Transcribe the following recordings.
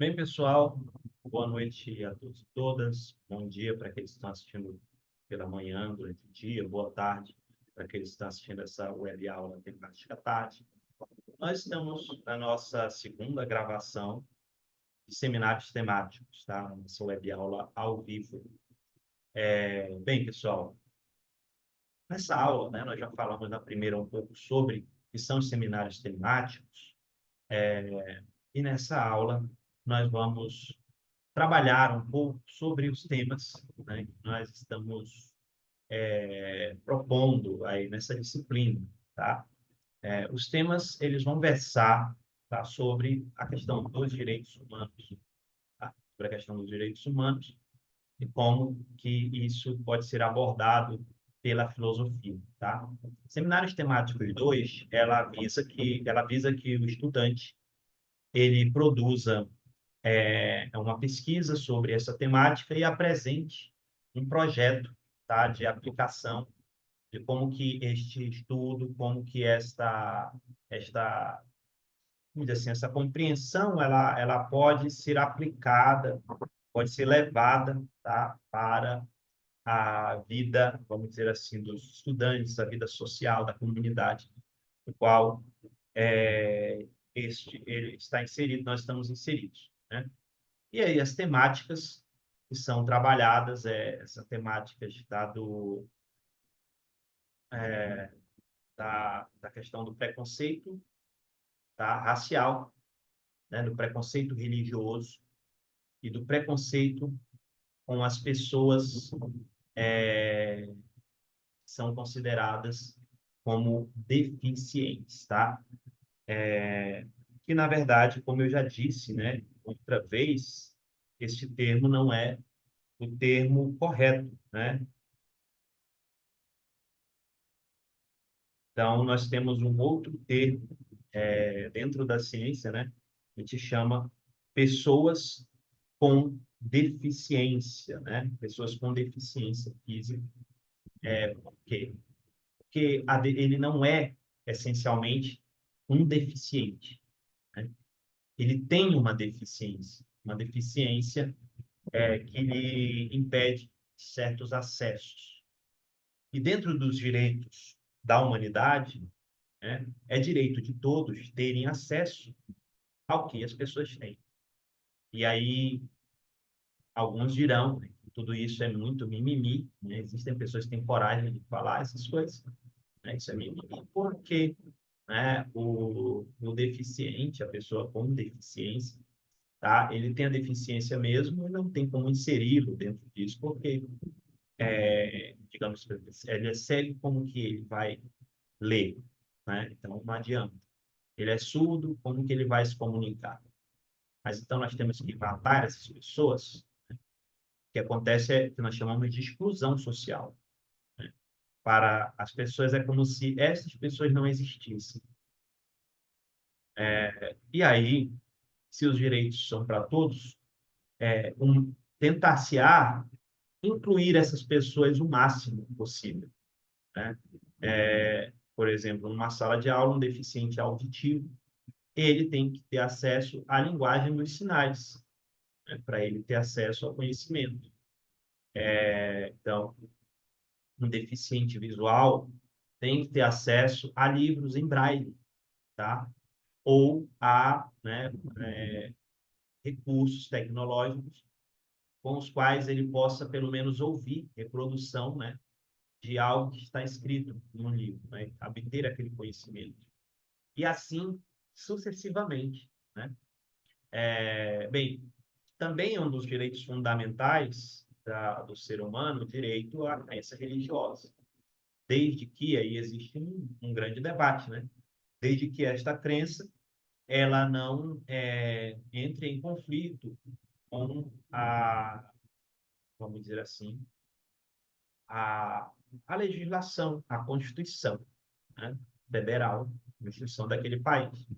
Bem, pessoal, boa noite a todos e todas. Bom dia para aqueles que estão assistindo pela manhã, durante o dia. Boa tarde para aqueles que estão assistindo essa web aula temática à tarde. Nós estamos na nossa segunda gravação de seminários temáticos, tá? Nossa web aula ao vivo. Bem, pessoal, nessa aula, né, nós já falamos na primeira um pouco sobre o que são os seminários temáticos. E nessa aula nós vamos trabalhar um pouco sobre os temas, né, que nós estamos propondo aí nessa disciplina, tá? Os temas, eles vão versar, tá, sobre a questão dos direitos humanos, tá? Sobre a questão dos direitos humanos e como que isso pode ser abordado pela filosofia, tá? Seminários temáticos 2, ela visa que o estudante ele produza uma pesquisa sobre essa temática e apresente um projeto, tá, de aplicação de como que este estudo, como que esta vamos dizer assim, essa compreensão ela pode ser aplicada, pode ser levada, tá, para a vida, vamos dizer assim, dos estudantes, a vida social da comunidade, no qual ele está inserido, nós estamos inseridos, né? E aí as temáticas que são trabalhadas, essa temática está da questão do preconceito, tá, racial, né, do preconceito religioso e do preconceito com as pessoas que são consideradas como deficientes, tá? Que, na verdade, como eu já disse, né, outra vez, este termo não é o termo correto, né? Então, nós temos um outro termo dentro da ciência, né? A gente chama pessoas com deficiência, né? Pessoas com deficiência física. Por quê? Porque ele não é, essencialmente, um deficiente, né? Ele tem uma deficiência que lhe impede certos acessos. E dentro dos direitos da humanidade, né, é direito de todos terem acesso ao que as pessoas têm. E aí, alguns dirão, né, que tudo isso é muito mimimi, né? Existem pessoas que têm coragem de falar essas coisas, né? Isso é mimimi, porque, né, o deficiente, a pessoa com deficiência, tá? Ele tem a deficiência mesmo e não tem como inseri-lo dentro disso, porque, digamos, ele é cego, como que ele vai ler, né? Então, não adianta. Ele é surdo, como que ele vai se comunicar? Mas então nós temos que matar essas pessoas. O que acontece é que nós chamamos de exclusão social. Para as pessoas é como se essas pessoas não existissem. E aí, se os direitos são para todos, tentar-se-á incluir essas pessoas o máximo possível, né? Por exemplo, numa sala de aula, um deficiente auditivo, ele tem que ter acesso à linguagem dos sinais, né, para ele ter acesso ao conhecimento. Então, um deficiente visual tem que ter acesso a livros em braille, tá? Ou a, né, recursos tecnológicos com os quais ele possa, pelo menos, ouvir reprodução, né, de algo que está escrito no livro, né? Obter aquele conhecimento. E assim sucessivamente, né? Bem, também é um dos direitos fundamentais do ser humano o direito à crença religiosa. Desde que aí existe um grande debate, né? Desde que esta crença ela não entre em conflito com vamos dizer assim, a, a legislação, a Constituição, né, federal, a Constituição daquele país.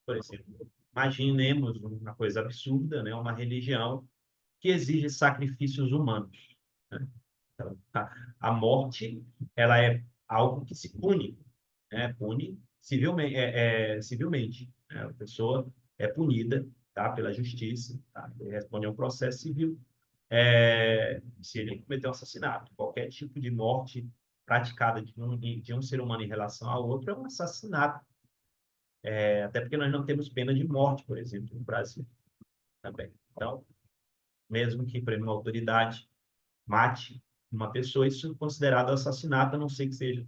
Por exemplo, imaginemos uma coisa absurda, né, uma religião que exige sacrifícios humanos, né? Então, a morte ela é algo que se pune, né? Pune civilmente, civilmente, né? A pessoa é punida tá? Pela justiça, tá? Ele responde a um processo civil se ele cometeu um assassinato. Qualquer tipo de morte praticada de um ser humano em relação ao outro é um assassinato. Até porque nós não temos pena de morte, por exemplo, no Brasil também. Então, mesmo que, por exemplo, uma autoridade mate uma pessoa, isso é considerado assassinato, a não ser que seja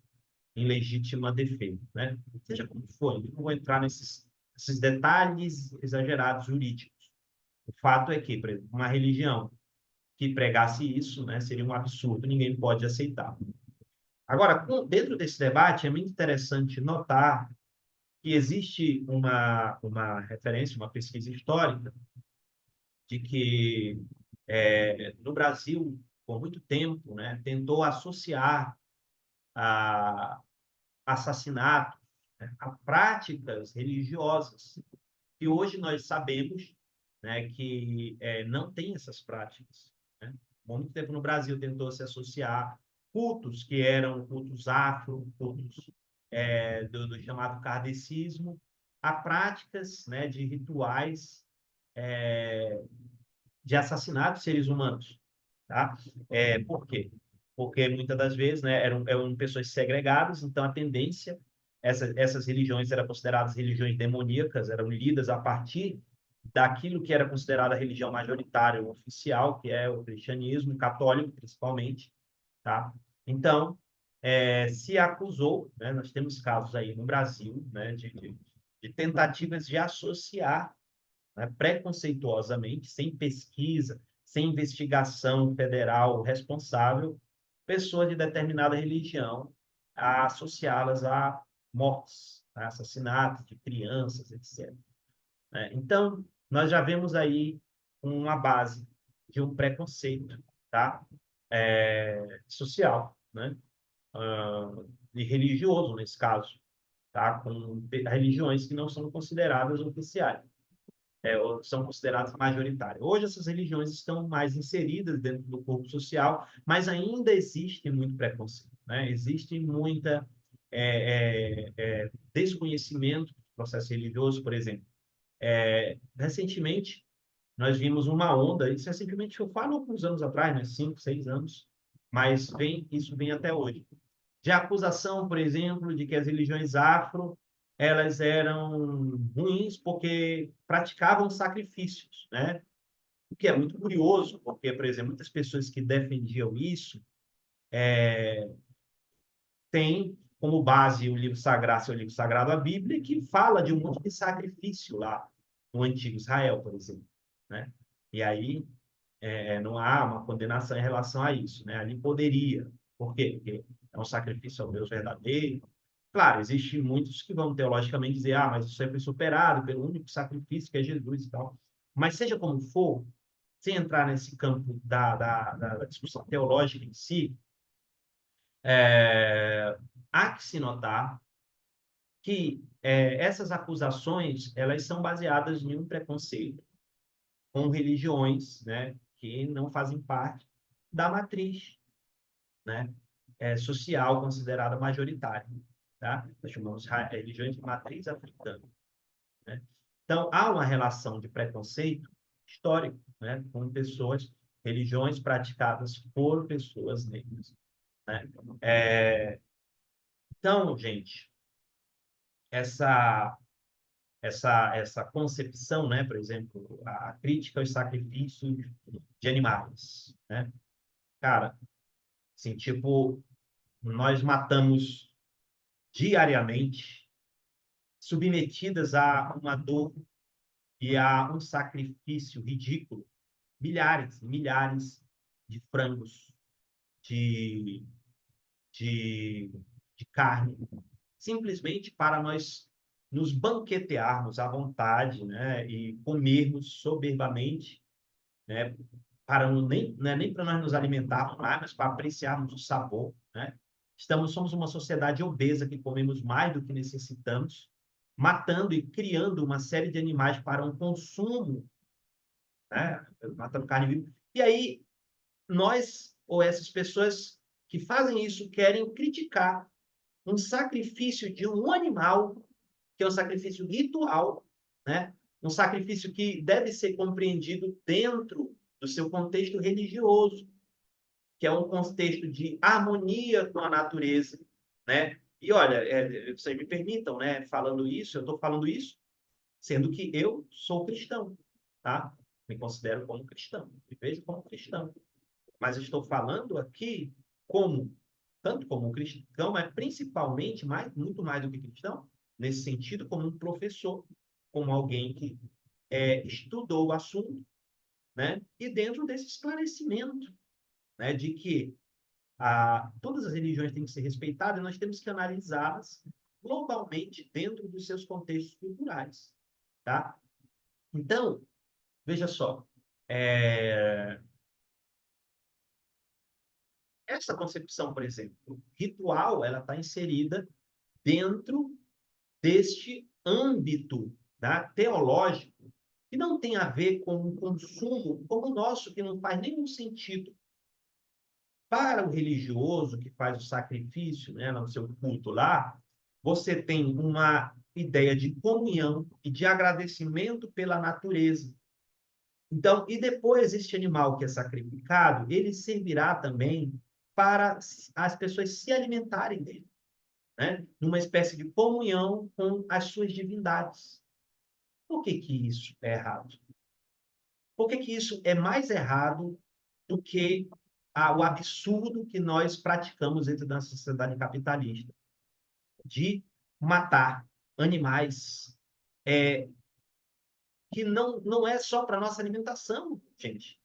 em legítima defesa, né? Seja como for, eu não vou entrar nesses detalhes exagerados jurídicos. O fato é que, por exemplo, uma religião que pregasse isso, né, seria um absurdo, ninguém pode aceitar. Agora, dentro desse debate, é muito interessante notar que existe uma referência, uma pesquisa histórica, de que no Brasil, por muito tempo, né, tentou associar a assassinatos, né, a práticas religiosas, que hoje nós sabemos, né, que não tem essas práticas. Né? Por muito tempo no Brasil tentou se associar cultos que eram cultos afro, cultos do chamado kardecismo, a práticas, né, de rituais de assassinato de seres humanos. Tá? Por quê? Porque muitas das vezes, né, eram pessoas segregadas, então a tendência, essas religiões eram consideradas religiões demoníacas, eram lidas a partir daquilo que era considerada a religião majoritária ou oficial, que é o cristianismo, católico principalmente, tá? Então, se acusou, né, nós temos casos aí no Brasil, né, de tentativas de associar, né, preconceituosamente, sem pesquisa, sem investigação federal responsável, pessoas de determinada religião, a associá-las a mortes, a assassinatos de crianças, etc. Né? Então, nós já vemos aí uma base de um preconceito, tá? Social, né? E religioso, nesse caso, tá? Com religiões que não são consideradas oficiais, ou são consideradas majoritárias. Hoje, essas religiões estão mais inseridas dentro do corpo social, mas ainda existe muito preconceito, né? Existe muita desconhecimento do processo religioso, por exemplo. Recentemente, nós vimos uma onda, isso recentemente eu falo alguns anos atrás, né? 5, 6 anos, mas isso vem até hoje. De acusação, por exemplo, de que as religiões afro elas eram ruins porque praticavam sacrifícios, né? O que é muito curioso, porque, por exemplo, muitas pessoas que defendiam isso têm como base o livro sagrado, seu livro sagrado, a Bíblia, que fala de um monte de sacrifício lá no antigo Israel, por exemplo, né? E aí não há uma condenação em relação a isso, né? Ali poderia. Por quê? Porque é um sacrifício ao Deus verdadeiro. Claro, existem muitos que vão teologicamente dizer, mas isso foi superado pelo único sacrifício que é Jesus e tal. Mas seja como for, sem entrar nesse campo da discussão teológica em si, há que se notar que essas acusações elas são baseadas em um preconceito com religiões, né, que não fazem parte da matriz, né, social considerada majoritária, tá? Nós chamamos religiões de matriz africana, né? Então, há uma relação de preconceito histórico, né, com pessoas, religiões praticadas por pessoas negras, né? Então, gente, essa essa concepção, né, por exemplo, a crítica aos sacrifícios de animais, né? Cara, assim, tipo, nós matamos diariamente, submetidas a uma dor e a um sacrifício ridículo, milhares e milhares de frangos, de, de, de carne, simplesmente para nós nos banquetearmos à vontade, né, e comermos soberbamente, né, para não é nem para nós nos alimentarmos mais, mas para apreciarmos o sabor, né? Somos uma sociedade obesa que comemos mais do que necessitamos, matando e criando uma série de animais para um consumo, né? Matando carne viva. E aí nós ou essas pessoas que fazem isso querem criticar um sacrifício de um animal, que é um sacrifício ritual, né? um sacrifício que deve ser compreendido dentro do seu contexto religioso, que é um contexto de harmonia com a natureza, né? E olha, vocês me permitam, né, falando isso, eu estou falando isso, sendo que eu sou cristão, tá? Me considero como cristão, me vejo como cristão. Mas estou falando aqui como, tanto como cristão, mas principalmente, muito mais do que cristão, nesse sentido, como um professor, como alguém que estudou o assunto, né? E dentro desse esclarecimento, né, de que todas as religiões têm que ser respeitadas, e nós temos que analisá-las globalmente dentro dos seus contextos culturais, tá? Então, veja só, essa concepção, por exemplo, ritual, ela está inserida dentro deste âmbito, tá, teológico, que não tem a ver com um consumo como o nosso, que não faz nenhum sentido. Para o religioso que faz o sacrifício, né, no seu culto lá, você tem uma ideia de comunhão e de agradecimento pela natureza. Então, e depois este animal que é sacrificado, ele servirá também para as pessoas se alimentarem dele, né? Numa espécie de comunhão com as suas divindades. Por que que isso é errado? Por que que isso é mais errado do que o absurdo que nós praticamos dentro da sociedade capitalista de matar animais que não é só para nossa alimentação, gente.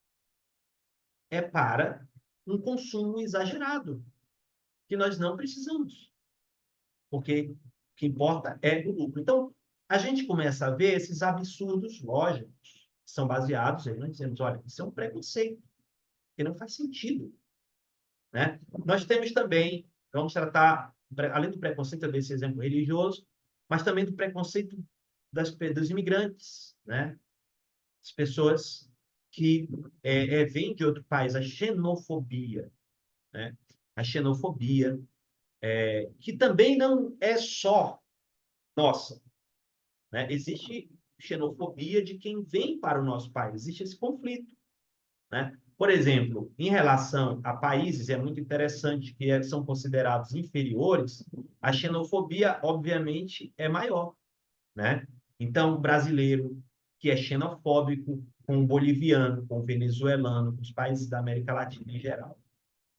É para um consumo exagerado, que nós não precisamos, porque o que importa é o lucro. Então, a gente começa a ver esses absurdos lógicos, que são baseados, aí nós dizemos, olha, isso é um preconceito, que não faz sentido, né? Nós temos também, vamos tratar, além do preconceito desse exemplo religioso, mas também do preconceito dos imigrantes, né? As pessoas que vêm de outro país, a xenofobia, né? A xenofobia, que também não é só nossa, né? Existe xenofobia de quem vem para o nosso país, existe esse conflito, né? Por exemplo, em relação a países, é muito interessante que são considerados inferiores, a xenofobia, obviamente, é maior, né? Então, o brasileiro que é xenofóbico com o boliviano, com o venezuelano, com os países da América Latina em geral,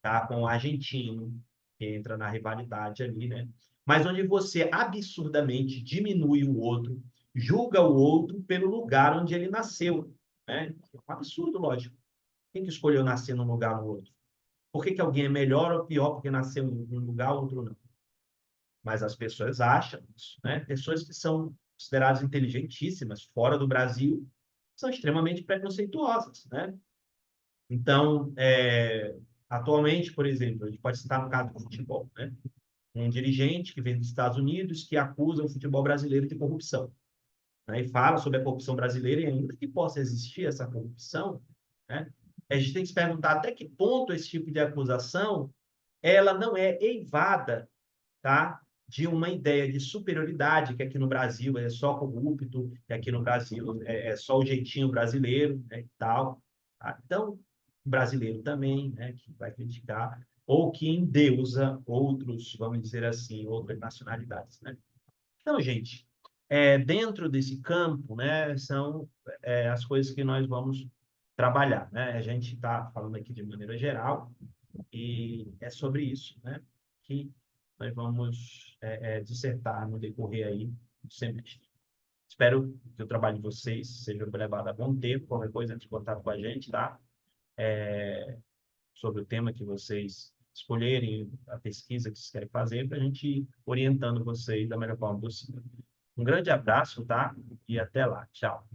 tá? Com o argentino, que entra na rivalidade ali, né? Mas onde você absurdamente diminui o outro, julga o outro pelo lugar onde ele nasceu, né? É um absurdo, lógico. Quem que escolheu nascer num lugar ou no outro? Por que que alguém é melhor ou pior porque nasceu em um lugar, outro não? Mas as pessoas acham isso, né? Pessoas que são consideradas inteligentíssimas fora do Brasil são extremamente preconceituosas, né? Então, atualmente, por exemplo, a gente pode citar no caso do futebol, né? Um dirigente que vem dos Estados Unidos que acusa o futebol brasileiro de corrupção, né? E fala sobre a corrupção brasileira, e ainda que possa existir essa corrupção, né? A gente tem que se perguntar até que ponto esse tipo de acusação ela não é eivada, tá? De uma ideia de superioridade, que aqui no Brasil é só corrupto, que aqui no Brasil é só o jeitinho brasileiro, né, e tal. Tá? Então, o brasileiro também, né, que vai criticar, ou que endeusa outros, vamos dizer assim, outras nacionalidades, né? Então, gente, dentro desse campo, né, são as coisas que nós vamos trabalhar, né? A gente está falando aqui de maneira geral, e é sobre isso, né, que nós vamos dissertar no decorrer aí do semestre. Espero que o trabalho de vocês seja levado a bom tempo. Qualquer coisa, entre em contato com a gente, tá? Sobre o tema que vocês escolherem, a pesquisa que vocês querem fazer, para a gente ir orientando vocês da melhor forma possível. Um grande abraço, tá? E até lá. Tchau.